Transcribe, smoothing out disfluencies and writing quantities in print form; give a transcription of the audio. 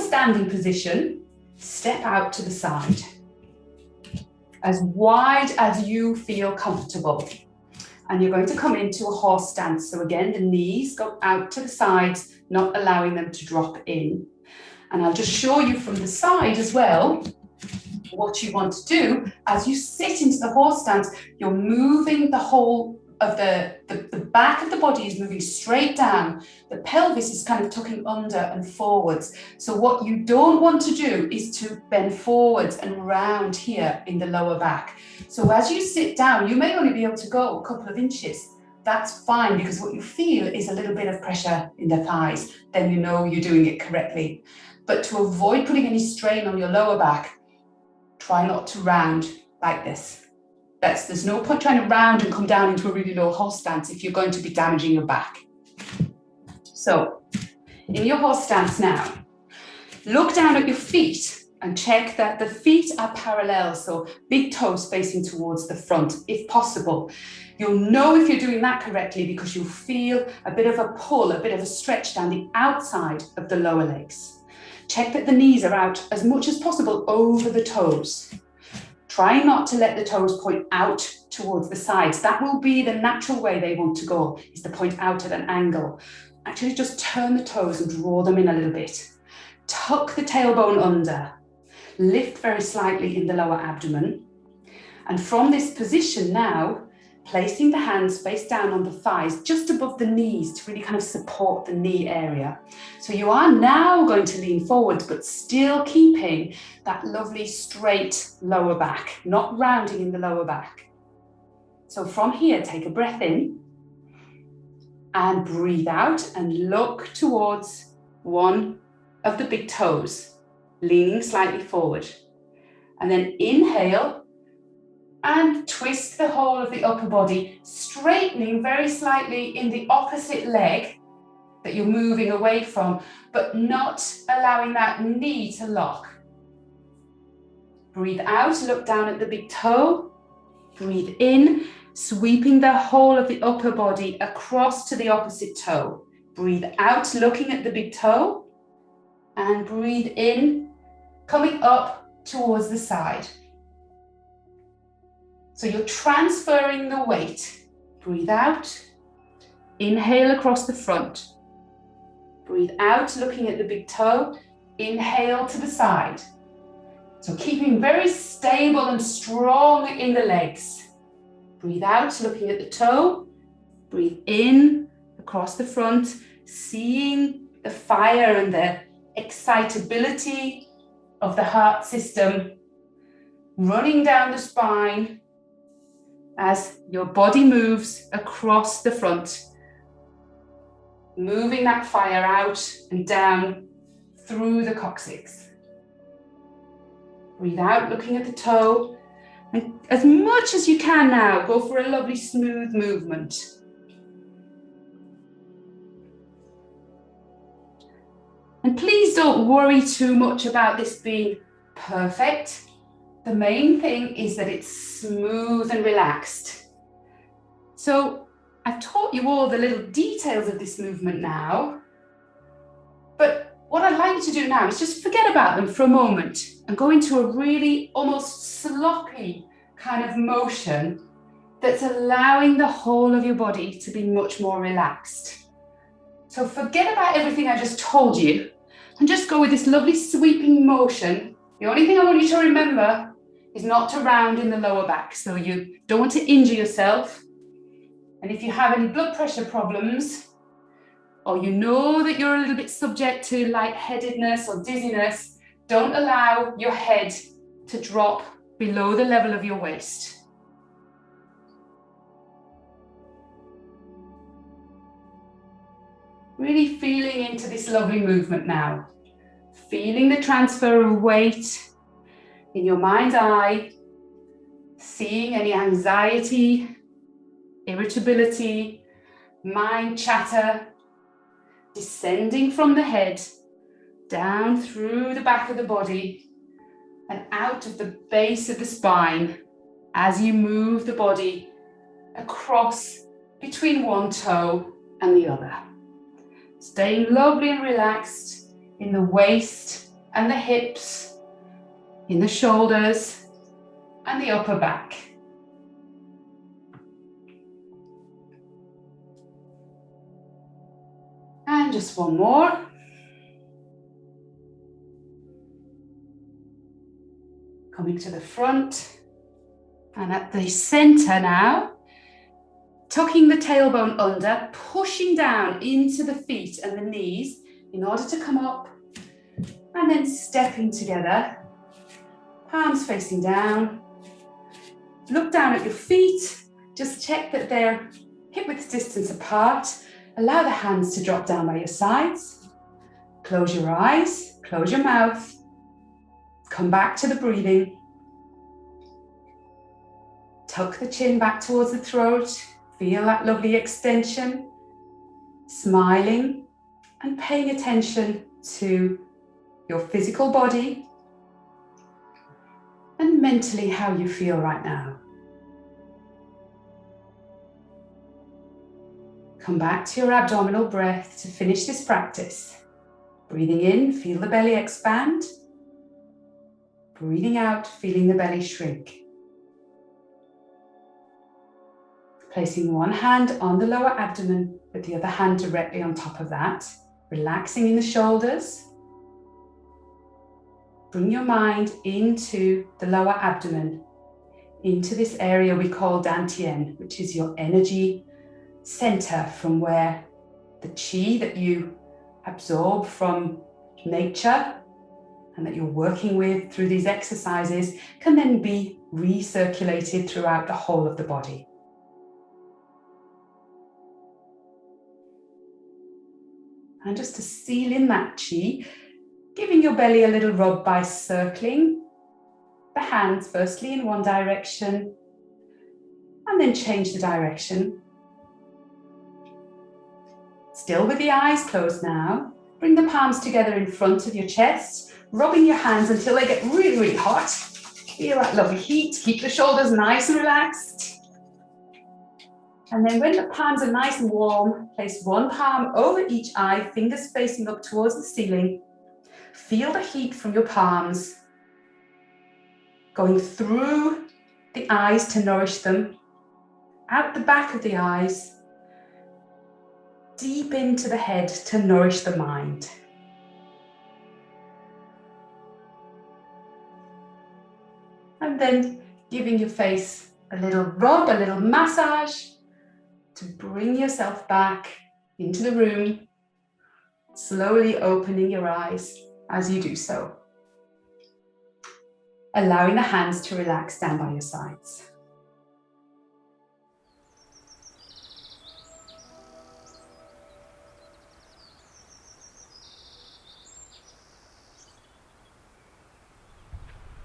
standing position, step out to the side, as wide as you feel comfortable. And you're going to come into a horse stance. So again, the knees go out to the sides, not allowing them to drop in. And I'll just show you from the side as well what you want to do. As you sit into the horse stance, you're moving the whole of the back of the body is moving straight down. The pelvis is kind of tucking under and forwards. So what you don't want to do is to bend forwards and round here in the lower back. So as you sit down, you may only be able to go a couple of inches. That's fine, because what you feel is a little bit of pressure in the thighs. Then you know you're doing it correctly. But to avoid putting any strain on your lower back, try not to round like this. There's no point trying to round and come down into a really low horse stance if you're going to be damaging your back. So, in your horse stance now, look down at your feet and check that the feet are parallel, so big toes facing towards the front, if possible. You'll know if you're doing that correctly because you'll feel a bit of a pull, a bit of a stretch down the outside of the lower legs. Check that the knees are out as much as possible over the toes. Try not to let the toes point out towards the sides. That will be the natural way they want to go, is to point out at an angle. Actually, just turn the toes and draw them in a little bit. Tuck the tailbone under. Lift very slightly in the lower abdomen. And from this position now, placing the hands face down on the thighs, just above the knees to really kind of support the knee area. So you are now going to lean forward, but still keeping that lovely straight lower back, not rounding in the lower back. So from here, take a breath in and breathe out and look towards one of the big toes, leaning slightly forward. And then inhale and twist the whole of the upper body, straightening very slightly in the opposite leg that you're moving away from, but not allowing that knee to lock. Breathe out, look down at the big toe. Breathe in, sweeping the whole of the upper body across to the opposite toe. Breathe out, looking at the big toe. And breathe in, coming up towards the side. So you're transferring the weight. Breathe out, inhale across the front. Breathe out, looking at the big toe. Inhale to the side. So keeping very stable and strong in the legs. Breathe out, looking at the toe. Breathe in across the front, seeing the fire and the excitability of the heart system running down the spine as your body moves across the front, moving that fire out and down through the coccyx. Breathe out, looking at the toe, and as much as you can now, go for a lovely smooth movement. And please don't worry too much about this being perfect. The main thing is that it's smooth and relaxed. So I've taught you all the little details of this movement now, but what I'd like you to do now is just forget about them for a moment and go into a really almost sloppy kind of motion that's allowing the whole of your body to be much more relaxed. So forget about everything I just told you and just go with this lovely sweeping motion. The only thing I want you to remember is not to round in the lower back, so you don't want to injure yourself. And if you have any blood pressure problems, or you know that you're a little bit subject to lightheadedness or dizziness, don't allow your head to drop below the level of your waist. Really feeling into this lovely movement now. Feeling the transfer of weight in your mind's eye, seeing any anxiety, irritability, mind chatter, descending from the head, down through the back of the body and out of the base of the spine as you move the body across between one toe and the other. Staying lovely and relaxed in the waist and the hips, in the shoulders and the upper back. And just one more. Coming to the front and at the center now, tucking the tailbone under, pushing down into the feet and the knees in order to come up, and then stepping together, palms facing down. Look down at your feet, just check that they're hip-width distance apart. Allow the hands to drop down by your sides. Close your eyes, close your mouth. Come back to the breathing. Tuck the chin back towards the throat. Feel that lovely extension. Smiling and paying attention to your physical body and mentally how you feel right now. Come back to your abdominal breath to finish this practice. Breathing in, feel the belly expand. Breathing out, feeling the belly shrink. Placing one hand on the lower abdomen, with the other hand directly on top of that. Relaxing in the shoulders. Bring your mind into the lower abdomen, into this area we call Dantian, which is your energy center from where the qi that you absorb from nature and that you're working with through these exercises can then be recirculated throughout the whole of the body. And just to seal in that qi, giving your belly a little rub by circling the hands firstly in one direction and then change the direction. Still with the eyes closed now, bring the palms together in front of your chest, rubbing your hands until they get really, really hot. Feel that lovely heat, keep the shoulders nice and relaxed. And then when the palms are nice and warm, place one palm over each eye, fingers facing up towards the ceiling. Feel the heat from your palms going through the eyes to nourish them, out the back of the eyes, deep into the head to nourish the mind. And then giving your face a little rub, a little massage to bring yourself back into the room, slowly opening your eyes as you do so. Allowing the hands to relax down by your sides.